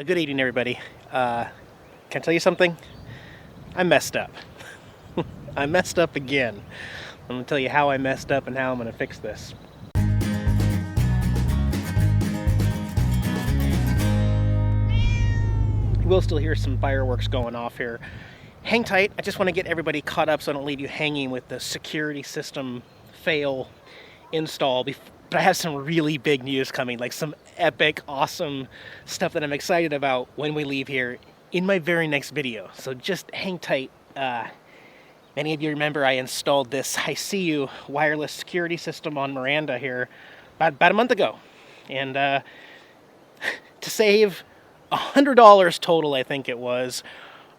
Good evening, everybody. Can I tell you something? I messed up. I messed up again. I'm going to tell you how I messed up and how I'm going to fix this. You will still hear some fireworks going off here. Hang tight. I just want to get everybody caught up so I don't leave you hanging with the security system fail install. But I have some really big news coming, like some epic, awesome stuff that I'm excited about when we leave here in my very next video. So just hang tight. Many of you remember I installed this Zhiyun wireless security system on Miranda here about a month ago. And to save $100 total, I think it was,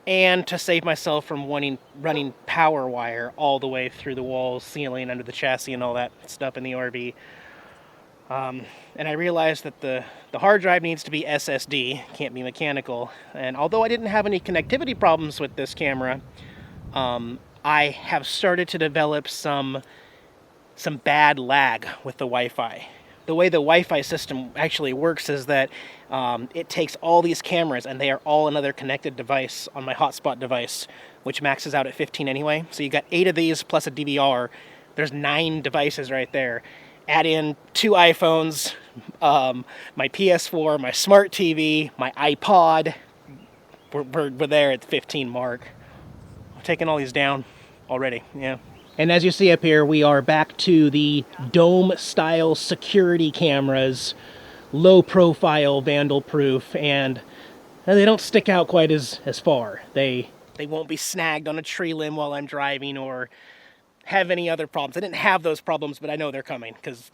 and to save myself from running power wire all the way through the walls, ceiling, under the chassis, and all that stuff in the RV. And I realized that the hard drive needs to be SSD, can't be mechanical. And although I didn't have any connectivity problems with this camera, I have started to develop some bad lag with the Wi-Fi. The way the Wi-Fi system actually works is that it takes all these cameras and they are all another connected device on my hotspot device, which maxes out at 15 anyway. So you got 8 of these plus a DVR. There's 9 devices right there. Add in 2 iPhones, my PS4, my smart TV, my iPod. We're there at the 15 mark. I'm taking all these down already, yeah. And as you see up here, we are back to the dome-style security cameras, low-profile, vandal-proof, and they don't stick out quite as far. They won't be snagged on a tree limb while I'm driving or have any other problems. I didn't have those problems, but I know they're coming because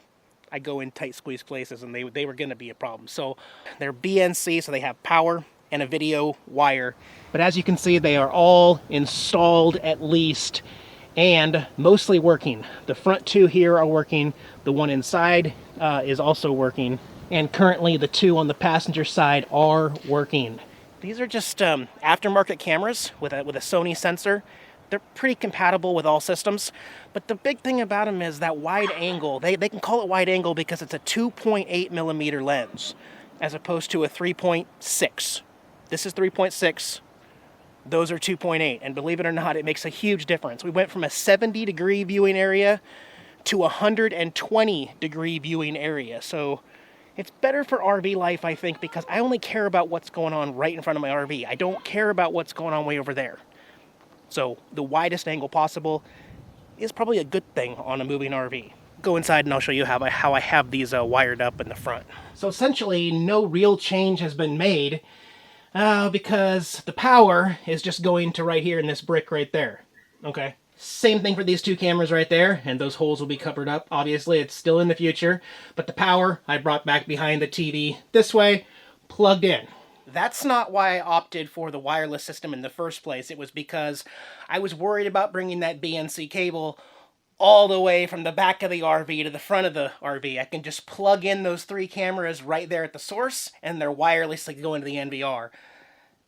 I go in tight squeeze places and they were going to be a problem. So they're BNC, so they have power and a video wire. But as you can see, they are all installed at least and mostly working. The front 2 here are working. The one inside is also working. And currently the 2 on the passenger side are working. These are just aftermarket cameras with a Sony sensor. They're pretty compatible with all systems. But the big thing about them is that wide angle. They can call it wide angle because it's a 2.8 millimeter lens as opposed to a 3.6. This is 3.6. Those are 2.8, and believe it or not, it makes a huge difference. We went from a 70-degree viewing area to a 120-degree viewing area. So it's better for RV life, I think, because I only care about what's going on right in front of my RV. I don't care about what's going on way over there. So the widest angle possible is probably a good thing on a moving RV. Go inside and I'll show you how I have these wired up in the front. So essentially, no real change has been made. Because the power is just going to right here in this brick right there. Okay. Same thing for these 2 cameras right there, and those holes will be covered up. Obviously, it's still in the future, but the power I brought back behind the TV this way, plugged in. That's not why I opted for the wireless system in the first place. It was because I was worried about bringing that BNC cable all the way from the back of the RV to the front of the RV. I can just plug in those 3 cameras right there at the source, and they're wirelessly going to the NVR.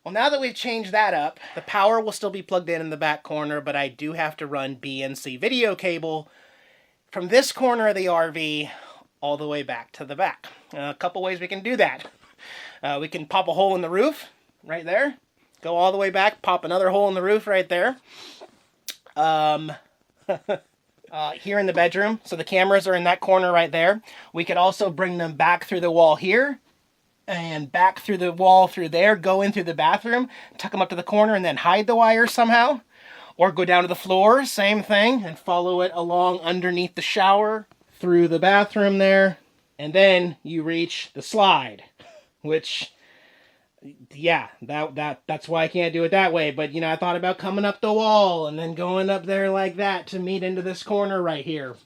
Well, now that we've changed that up, the power will still be plugged in the back corner, but I do have to run BNC video cable from this corner of the RV all the way back to the back. A couple ways we can do that. We can pop a hole in the roof right there, go all the way back, pop another hole in the roof right there. Here in the bedroom, so the cameras are in that corner right there. We could also bring them back through the wall here and back through the wall through there, go in through the bathroom, tuck them up to the corner and then hide the wire somehow. Or go down to the floor, same thing, and follow it along underneath the shower, through the bathroom there, and then you reach the slide, which, yeah, that's why I can't do it that way. But, you know, I thought about coming up the wall and then going up there like that to meet into this corner right here.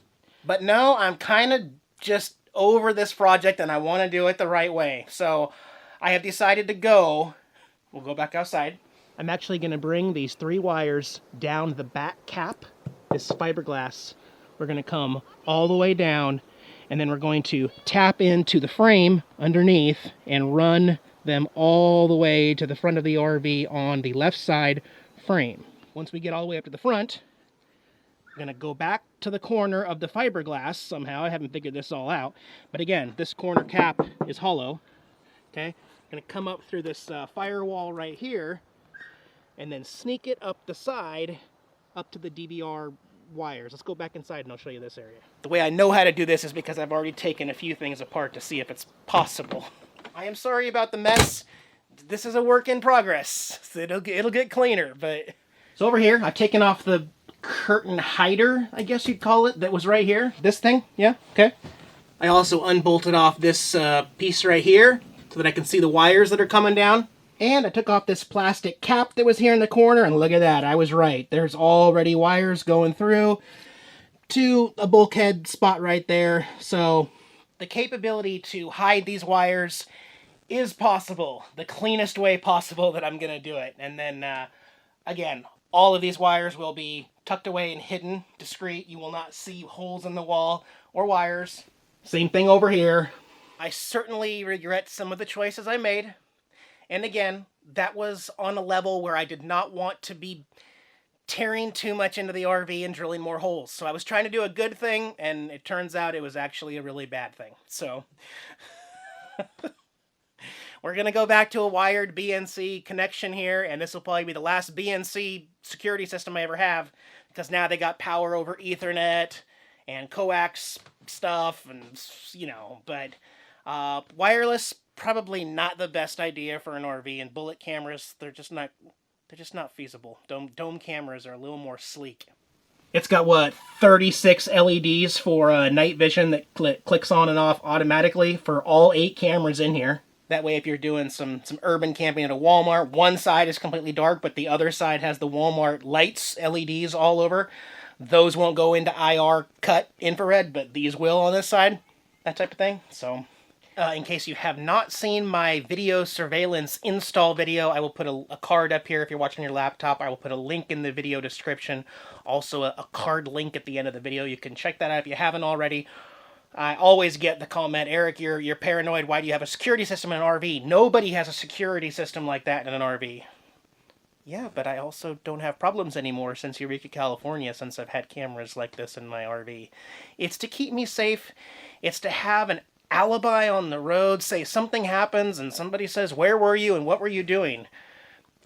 But no, I'm kind of just over this project and I want to do it the right way. So I have decided to go. We'll go back outside. I'm actually going to bring these 3 wires down the back cap, this fiberglass. We're going to come all the way down, and then we're going to tap into the frame underneath and run them all the way to the front of the RV on the left side frame. Once we get all the way up to the front, I'm going to go back to the corner of the fiberglass somehow. I haven't figured this all out. But again, this corner cap is hollow. Okay? going to come up through this firewall right here and then sneak it up the side up to the DVR wires. Let's go back inside and I'll show you this area. The way I know how to do this is because I've already taken a few things apart to see if it's possible. I am sorry about the mess. This is a work in progress. It'll get cleaner, but... So over here, I've taken off the curtain hider, I guess you'd call it, that was right here. This thing, yeah, okay. I also unbolted off this piece right here so that I can see the wires that are coming down. And I took off this plastic cap that was here in the corner, and look at that, I was right. There's already wires going through to a bulkhead spot right there. So the capability to hide these wires is possible, the cleanest way possible that I'm gonna do it. And then, again, all of these wires will be tucked away and hidden, discreet. You will not see holes in the wall or wires. Same thing over here. I certainly regret some of the choices I made. And again, that was on a level where I did not want to be tearing too much into the RV and drilling more holes. So I was trying to do a good thing, and it turns out it was actually a really bad thing. So we're going to go back to a wired BNC connection here, and this will probably be the last BNC security system I ever have, because now they got power over Ethernet and coax stuff, and, you know, but wireless, probably not the best idea for an RV, and bullet cameras, they're just not feasible. Dome cameras are a little more sleek. It's got, what, 36 LEDs for night vision that clicks on and off automatically for all 8 cameras in here. That way, if you're doing some urban camping at a Walmart, one side is completely dark, but the other side has the Walmart lights, LEDs all over. Those won't go into IR cut infrared, but these will on this side. That type of thing. So, in case you have not seen my video surveillance install video, I will put a card up here if you're watching your laptop. I will put a link in the video description. Also, a card link at the end of the video. You can check that out if you haven't already. I always get the comment, Eric, you're paranoid. Why do you have a security system in an RV? Nobody has a security system like that in an RV. Yeah, but I also don't have problems anymore since Eureka, California, since I've had cameras like this in my RV. It's to keep me safe. It's to have an alibi on the road. Say something happens and somebody says, where were you and what were you doing?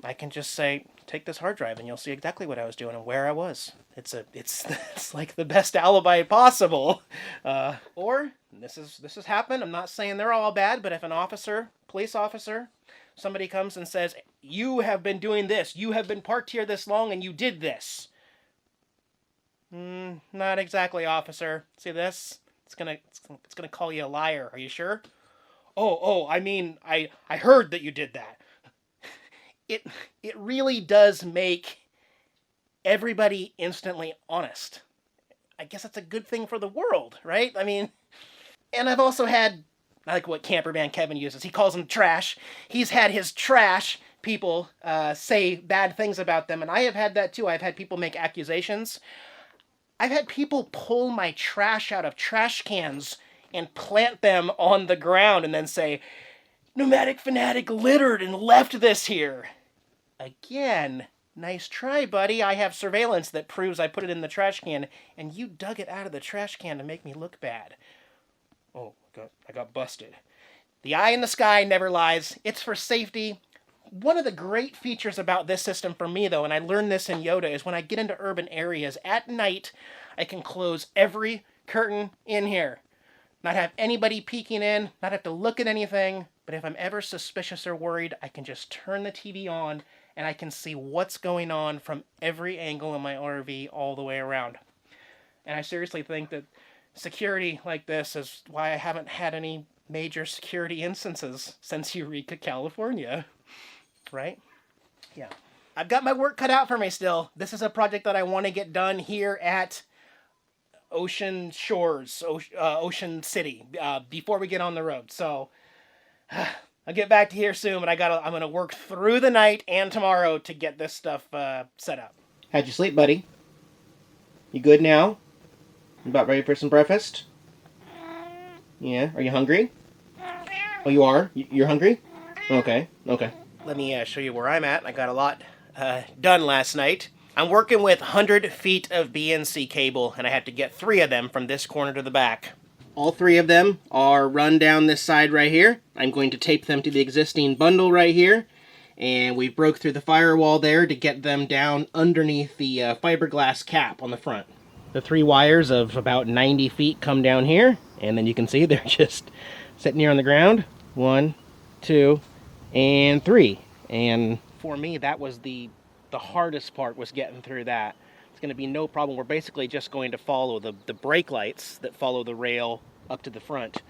I can just say, take this hard drive and you'll see exactly what I was doing and where I was. It's like the best alibi possible. Or this has happened. I'm not saying they're all bad, but if an officer, police officer, somebody comes and says, you have been doing this, you have been parked here this long and you did this. Not exactly, officer. See this? It's gonna call you a liar. Are you sure? Oh, I mean, I heard that you did that. It really does make everybody instantly honest. I guess that's a good thing for the world, right? I mean, and I've also had, I like what camperman Kevin uses. He calls them trash. He's had his trash people say bad things about them, and I have had that too. I've had people make accusations. I've had people pull my trash out of trash cans and plant them on the ground and then say, Nomadic Fanatic littered and left this here. Again, nice try, buddy. I have surveillance that proves I put it in the trash can, and you dug it out of the trash can to make me look bad. Oh, I got busted. The eye in the sky never lies. It's for safety. One of the great features about this system for me, though, and I learned this in Yoda, is when I get into urban areas at night, I can close every curtain in here. Not have anybody peeking in, not have to look at anything, but if I'm ever suspicious or worried, I can just turn the TV on and I can see what's going on from every angle in my RV all the way around. And I seriously think that security like this is why I haven't had any major security instances since Eureka, California. Right? Yeah. I've got my work cut out for me still. This is a project that I want to get done here at Ocean Shores, Ocean City, before we get on the road. So I'll get back to here soon, but I'm going to work through the night and tomorrow to get this stuff set up. How'd you sleep, buddy? You good now? You about ready for some breakfast? Yeah? Are you hungry? Oh, you are? You're hungry? Okay. Let me show you where I'm at. I got a lot done last night. I'm working with 100 feet of BNC cable, and I had to get 3 of them from this corner to the back. All three of them are run down this side right here. I'm going to tape them to the existing bundle right here. And we broke through the firewall there to get them down underneath the fiberglass cap on the front. The three wires of about 90 feet come down here, and then you can see they're just sitting here on the ground. 1, 2, and 3. And for me, that was the hardest part, was getting through that. It's going to be no problem. We're basically just going to follow the brake lights that follow the rail up to the front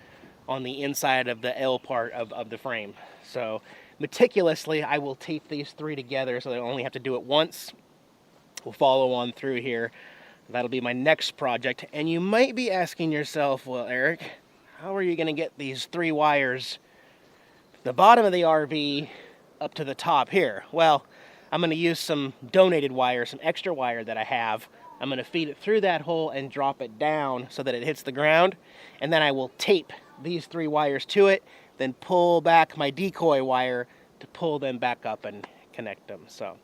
on the inside of the L part of the frame. So meticulously, I will tape these three together so they only have to do it once. We'll follow on through here. That'll be my next project. And you might be asking yourself, well, Eric, how are you going to get these three wires, the bottom of the RV up to the top here? Well, I'm going to use some donated wire, some extra wire that I have. I'm going to feed it through that hole and drop it down so that it hits the ground. And then I will tape these three wires to it, then pull back my decoy wire to pull them back up and connect them. So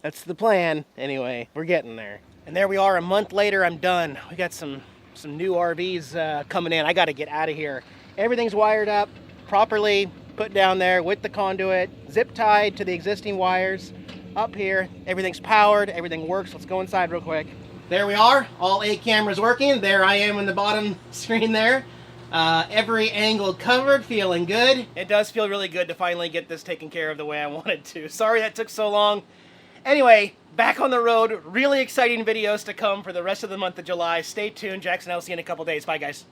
that's the plan. Anyway, we're getting there. And there we are, a month later, I'm done. We got some new RVs coming in. I got to get out of here. Everything's wired up properly, put down there with the conduit, zip tied to the existing wires up here. Everything's powered, everything works. Let's go inside real quick. There we are, all 8 cameras working. There I am in the bottom screen there. Every angle covered, feeling good. It does feel really good to finally get this taken care of the way I wanted to. Sorry that took so long. Anyway, back on the road. Really exciting videos to come for the rest of the month of July. Stay tuned. Jackson, I'll see you in a couple days. Bye, guys.